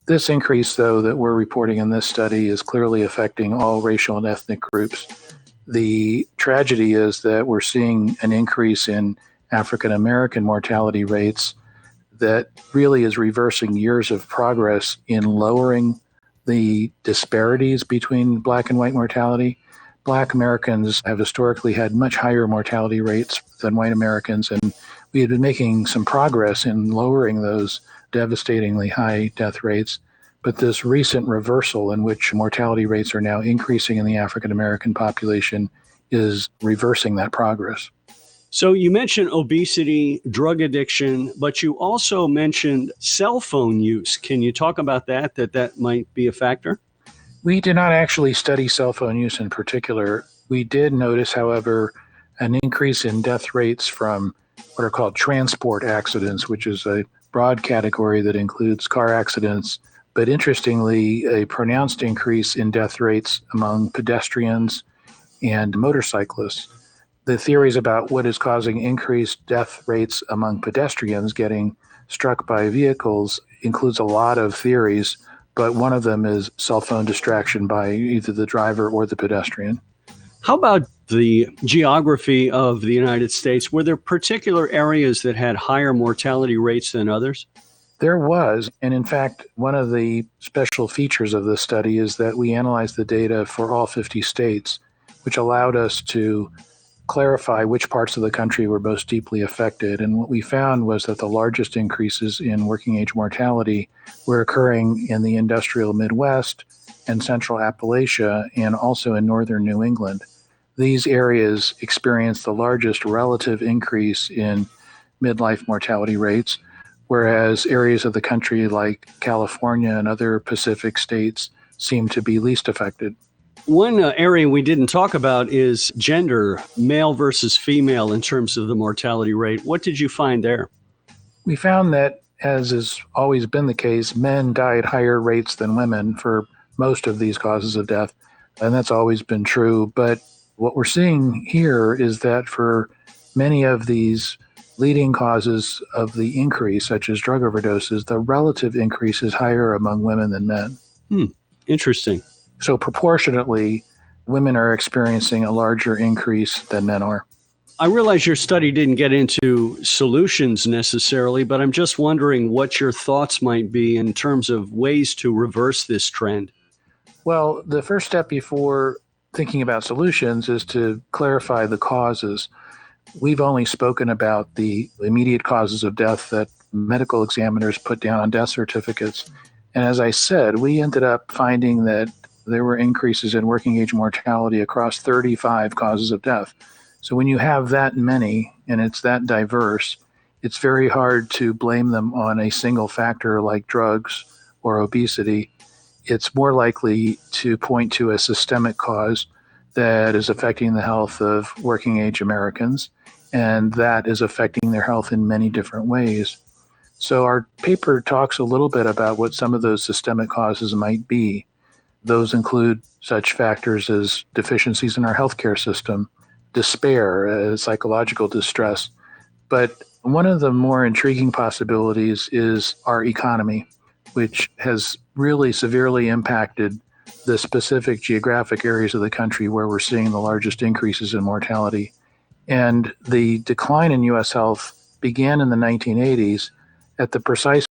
This increase, though, that we're reporting in this study is clearly affecting all racial and ethnic groups. The tragedy is that we're seeing an increase in African American mortality rates that really is reversing years of progress in lowering the disparities between Black and white mortality. Black Americans have historically had much higher mortality rates than white Americans, and we had been making some progress in lowering those devastatingly high death rates. But this recent reversal in which mortality rates are now increasing in the African American population is reversing that progress. So you mentioned obesity, drug addiction, but you also mentioned cell phone use. Can you talk about that might be a factor? We did not actually study cell phone use in particular. We did notice, however, an increase in death rates from what are called transport accidents, which is a broad category that includes car accidents, but interestingly, a pronounced increase in death rates among pedestrians and motorcyclists. The theories about what is causing increased death rates among pedestrians getting struck by vehicles includes a lot of theories, but one of them is cell phone distraction by either the driver or the pedestrian. How about the geography of the United States? Were there particular areas that had higher mortality rates than others? There was, and in fact, one of the special features of this study is that we analyzed the data for all 50 states, which allowed us to clarify which parts of the country were most deeply affected. And what we found was that the largest increases in working age mortality were occurring in the industrial Midwest and Central Appalachia and also in northern New England. These areas experienced the largest relative increase in midlife mortality rates, whereas areas of the country like California and other Pacific states seem to be least affected. One area we didn't talk about is gender, male versus female in terms of the mortality rate. What did you find there? We found that, as has always been the case, men die at higher rates than women for most of these causes of death, and that's always been true. But what we're seeing here is that for many of these leading causes of the increase, such as drug overdoses, the relative increase is higher among women than men. Interesting. So proportionately, women are experiencing a larger increase than men are. I realize your study didn't get into solutions necessarily, but I'm just wondering what your thoughts might be in terms of ways to reverse this trend. Well, the first step before thinking about solutions is to clarify the causes. We've only spoken about the immediate causes of death that medical examiners put down on death certificates. And as I said, we ended up finding that there were increases in working age mortality across 35 causes of death. So when you have that many and it's that diverse, it's very hard to blame them on a single factor like drugs or obesity. It's more likely to point to a systemic cause that is affecting the health of working age Americans, and that is affecting their health in many different ways. So our paper talks a little bit about what some of those systemic causes might be. Those include such factors as deficiencies in our healthcare system, despair, psychological distress. But one of the more intriguing possibilities is our economy, which has really severely impacted the specific geographic areas of the country where we're seeing the largest increases in mortality. And the decline in U.S. health began in the 1980s at the precise